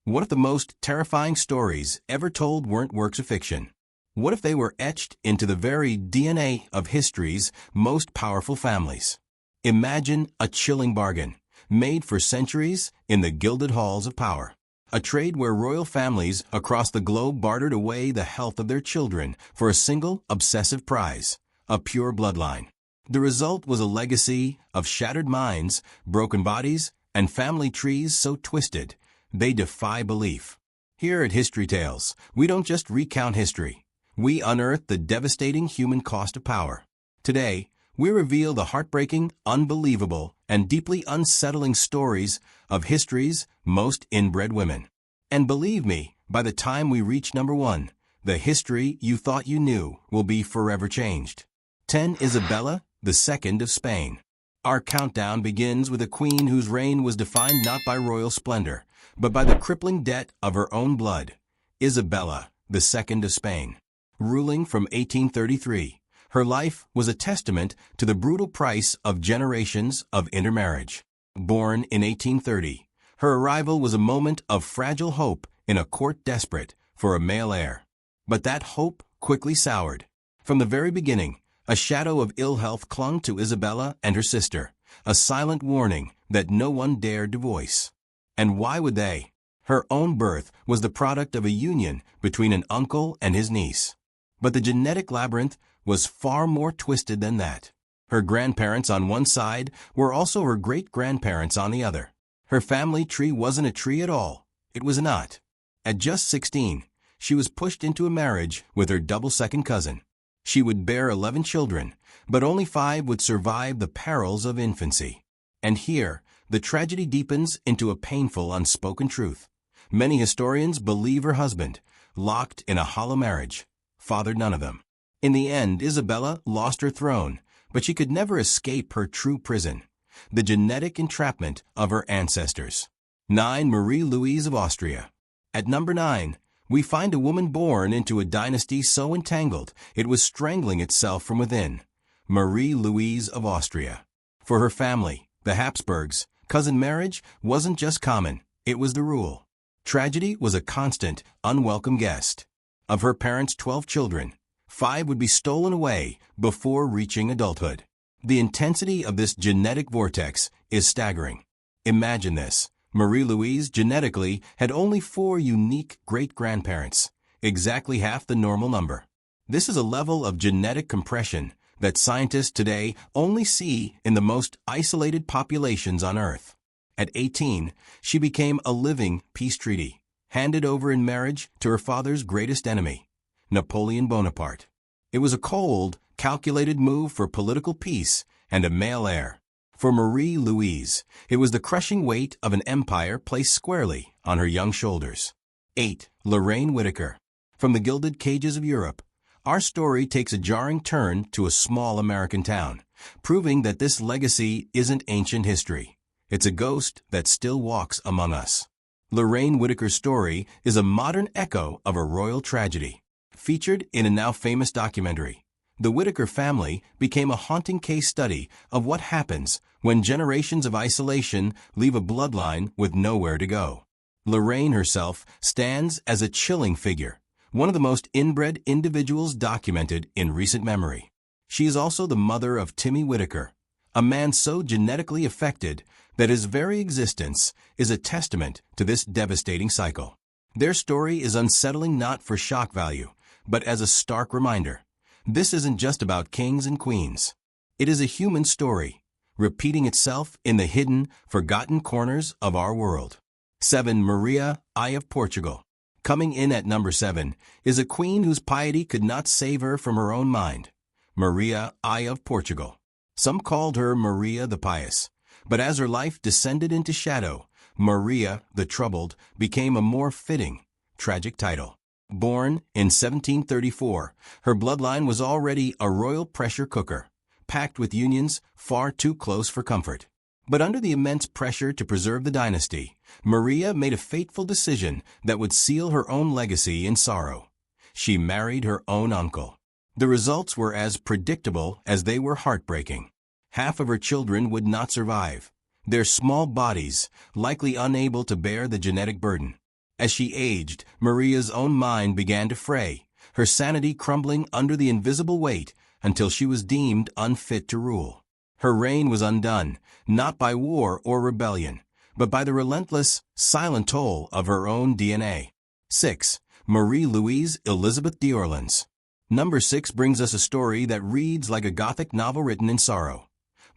What if the most terrifying stories ever told weren't works of fiction? What if they were etched into the very DNA of history's most powerful families? Imagine a chilling bargain, made for centuries in the gilded halls of power. A trade where royal families across the globe bartered away the health of their children for a single obsessive prize, a pure bloodline. The result was a legacy of shattered minds, broken bodies, and family trees so twisted they defy belief. Here at History Tales, we don't just recount history. We unearth the devastating human cost of power. Today, we reveal the heartbreaking, unbelievable, and deeply unsettling stories of history's most inbred women. And believe me, by the time we reach number 1, the history you thought you knew will be forever changed. 10. Isabella II of Spain. Our countdown begins with a queen whose reign was defined not by royal splendor, but by the crippling debt of her own blood. Isabella II of Spain. Ruling from 1833, her life was a testament to the brutal price of generations of intermarriage. Born in 1830, her arrival was a moment of fragile hope in a court desperate for a male heir. But that hope quickly soured. From the very beginning, a shadow of ill health clung to Isabella and her sister, a silent warning that no one dared to voice. And why would they? Her own birth was the product of a union between an uncle and his niece. But the genetic labyrinth was far more twisted than that. Her grandparents on one side were also her great-grandparents on the other. Her family tree wasn't a tree at all. It was a knot. At just 16, she was pushed into a marriage with her double-second cousin. She would bear 11 children, but only 5 would survive the perils of infancy. And here, the tragedy deepens into a painful unspoken truth. Many historians believe her husband, locked in a hollow marriage, fathered none of them. In the end, Isabella lost her throne, but she could never escape her true prison, the genetic entrapment of her ancestors. 9. Marie-Louise of Austria. At number 9, we find a woman born into a dynasty so entangled it was strangling itself from within. Marie-Louise of Austria. For her family, the Habsburgs, cousin marriage wasn't just common, it was the rule. Tragedy was a constant, unwelcome guest. Of her parents' 12 children, 5 would be stolen away before reaching adulthood. The intensity of this genetic vortex is staggering. Imagine this. Marie-Louise genetically had only 4 unique great-grandparents, exactly half the normal number. This is a level of genetic compression that scientists today only see in the most isolated populations on Earth. At 18, she became a living peace treaty, handed over in marriage to her father's greatest enemy, Napoleon Bonaparte. It was a cold, calculated move for political peace and a male heir. For Marie-Louise, it was the crushing weight of an empire placed squarely on her young shoulders. 8. Lorraine Whittaker. From the gilded cages of Europe, our story takes a jarring turn to a small American town, proving that this legacy isn't ancient history. It's a ghost that still walks among us. Lorraine Whittaker's story is a modern echo of a royal tragedy. Featured in a now famous documentary, the Whittaker family became a haunting case study of what happens when generations of isolation leave a bloodline with nowhere to go. Lorraine herself stands as a chilling figure, one of the most inbred individuals documented in recent memory. She is also the mother of Timmy Whittaker, a man so genetically affected that his very existence is a testament to this devastating cycle. Their story is unsettling not for shock value, but as a stark reminder. This isn't just about kings and queens. It is a human story, repeating itself in the hidden, forgotten corners of our world. 7. Maria I of Portugal. Coming in at number 7 is a queen whose piety could not save her from her own mind. Maria I of Portugal. Some called her Maria the Pious, but as her life descended into shadow, Maria the Troubled became a more fitting, tragic title. Born in 1734, her bloodline was already a royal pressure cooker, packed with unions far too close for comfort. But under the immense pressure to preserve the dynasty, Maria made a fateful decision that would seal her own legacy in sorrow. She married her own uncle. The results were as predictable as they were heartbreaking. Half of her children would not survive, their small bodies likely unable to bear the genetic burden. As she aged, Maria's own mind began to fray, her sanity crumbling under the invisible weight until she was deemed unfit to rule. Her reign was undone, not by war or rebellion, but by the relentless, silent toll of her own DNA. 6. Marie-Louise Elizabeth d'Orleans. Number 6 brings us a story that reads like a Gothic novel written in sorrow.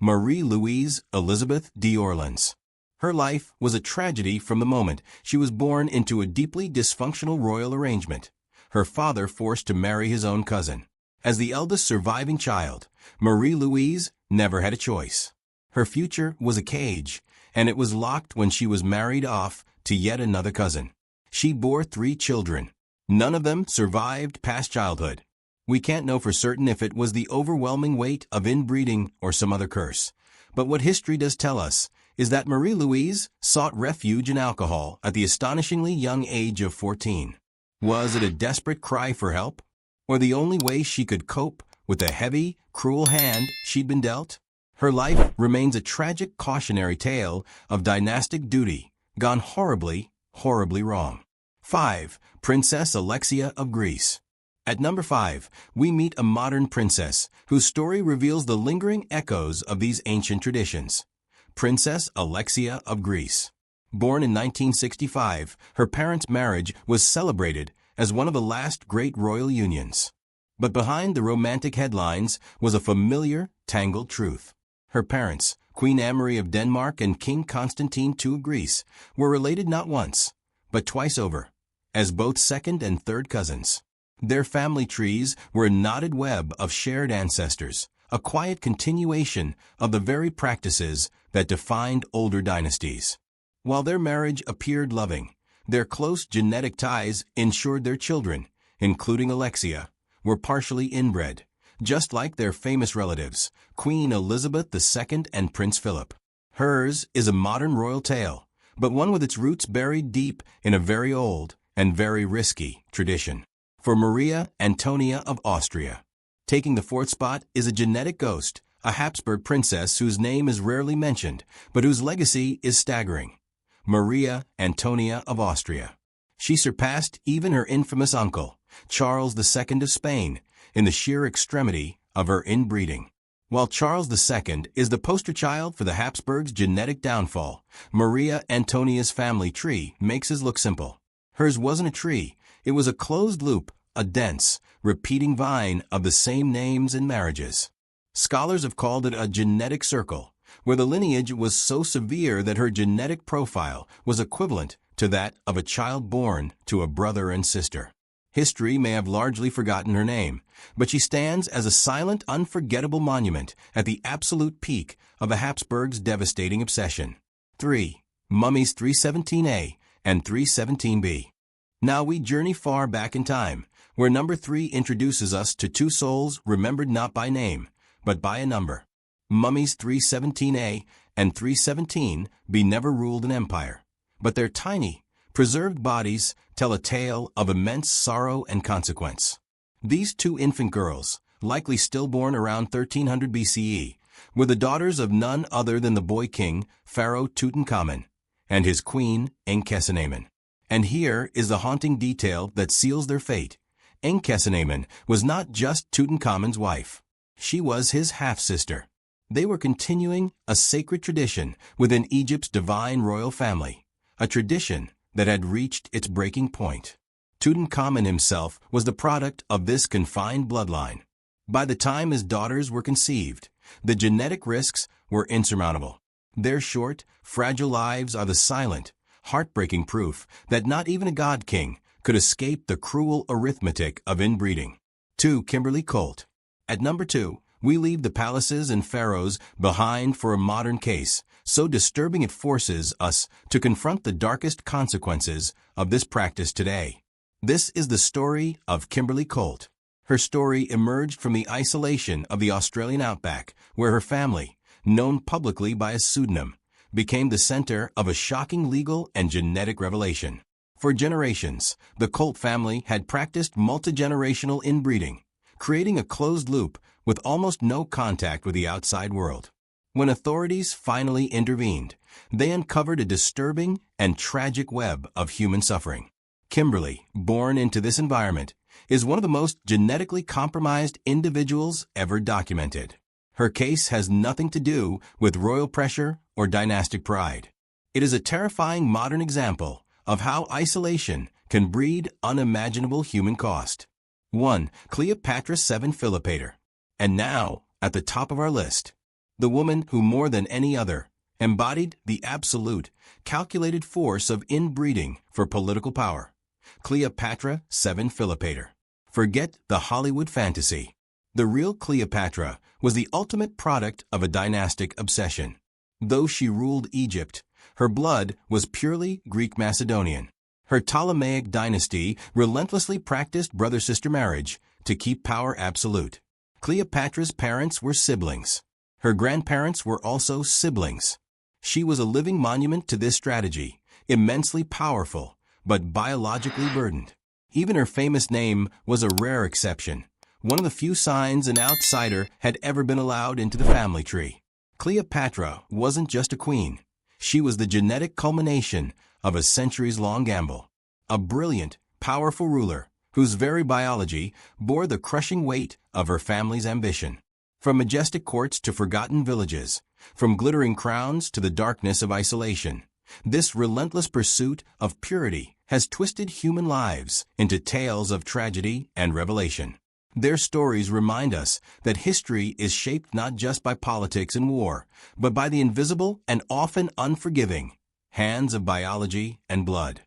Marie-Louise Elizabeth d'Orleans. Her life was a tragedy from the moment she was born into a deeply dysfunctional royal arrangement, her father forced to marry his own cousin. As the eldest surviving child, Marie-Louise never had a choice. Her future was a cage, and it was locked when she was married off to yet another cousin. She bore 3 children. None of them survived past childhood. We can't know for certain if it was the overwhelming weight of inbreeding or some other curse. But what history does tell us is that Marie-Louise sought refuge in alcohol at the astonishingly young age of 14. Was it a desperate cry for help, or the only way she could cope with the heavy, cruel hand she'd been dealt? Her life remains a tragic cautionary tale of dynastic duty gone horribly, horribly wrong. 5. Princess Alexia of Greece. At number 5, we meet a modern princess whose story reveals the lingering echoes of these ancient traditions. Princess Alexia of Greece. Born in 1965, her parents' marriage was celebrated as one of the last great royal unions. But behind the romantic headlines was a familiar, tangled truth. Her parents, Queen Anne-Marie of Denmark and King Constantine II of Greece, were related not once, but twice over, as both second and third cousins. Their family trees were a knotted web of shared ancestors, a quiet continuation of the very practices that defined older dynasties. While their marriage appeared loving, their close genetic ties ensured their children, including Alexia, were partially inbred, just like their famous relatives, Queen Elizabeth II and Prince Philip. Hers is a modern royal tale, but one with its roots buried deep in a very old and very risky tradition. For Maria Antonia of Austria. Taking the 4th spot is a genetic ghost, a Habsburg princess whose name is rarely mentioned, but whose legacy is staggering. Maria Antonia of Austria. She surpassed even her infamous uncle, Charles II of Spain, in the sheer extremity of her inbreeding. While Charles II is the poster child for the Habsburgs' genetic downfall, Maria Antonia's family tree makes us look simple. Hers wasn't a tree, it was a closed loop, a dense, repeating vine of the same names and marriages. Scholars have called it a genetic circle, where the lineage was so severe that her genetic profile was equivalent to that of a child born to a brother and sister. History may have largely forgotten her name, but she stands as a silent, unforgettable monument at the absolute peak of the Habsburgs' devastating obsession. 3. Mummies 317a and 317b. Now we journey far back in time, where number 3 introduces us to 2 souls remembered not by name, but by a number. Mummies 317a and 317b never ruled an empire, but their tiny, preserved bodies tell a tale of immense sorrow and consequence. These 2 infant girls, likely stillborn around 1300 BCE, were the daughters of none other than the boy king, Pharaoh Tutankhamun, and his queen, Enkhsenamun. And here is the haunting detail that seals their fate. Enkhsenamun was not just Tutankhamun's wife. She was his half-sister. They were continuing a sacred tradition within Egypt's divine royal family, a tradition that had reached its breaking point. Tutankhamun himself was the product of this confined bloodline. By the time his daughters were conceived, the genetic risks were insurmountable. Their short, fragile lives are the silent, heartbreaking proof that not even a god king could escape the cruel arithmetic of inbreeding. 2. Kimberly Colt. At number 2, we leave the palaces and pharaohs behind for a modern case, so disturbing it forces us to confront the darkest consequences of this practice today. This is the story of Kimberly Colt. Her story emerged from the isolation of the Australian outback, where her family, known publicly by a pseudonym, became the center of a shocking legal and genetic revelation. For generations, the Colt family had practiced multi-generational inbreeding, creating a closed loop with almost no contact with the outside world. When authorities finally intervened, they uncovered a disturbing and tragic web of human suffering. Kimberly, born into this environment, is one of the most genetically compromised individuals ever documented. Her case has nothing to do with royal pressure or dynastic pride. It is a terrifying modern example of how isolation can breed unimaginable human cost. 1. Cleopatra 7 Philopator. And now, at the top of our list, the woman who more than any other embodied the absolute, calculated force of inbreeding for political power. Cleopatra 7 Philopator. Forget the Hollywood fantasy. The real Cleopatra was the ultimate product of a dynastic obsession. Though she ruled Egypt, her blood was purely Greek-Macedonian. Her Ptolemaic dynasty relentlessly practiced brother-sister marriage to keep power absolute. Cleopatra's parents were siblings. Her grandparents were also siblings. She was a living monument to this strategy, immensely powerful, but biologically burdened. Even her famous name was a rare exception, one of the few signs an outsider had ever been allowed into the family tree. Cleopatra wasn't just a queen. She was the genetic culmination of a centuries-long gamble. A brilliant, powerful ruler whose very biology bore the crushing weight of her family's ambition. From majestic courts to forgotten villages, from glittering crowns to the darkness of isolation, this relentless pursuit of purity has twisted human lives into tales of tragedy and revelation. Their stories remind us that history is shaped not just by politics and war, but by the invisible and often unforgiving hands of biology and blood.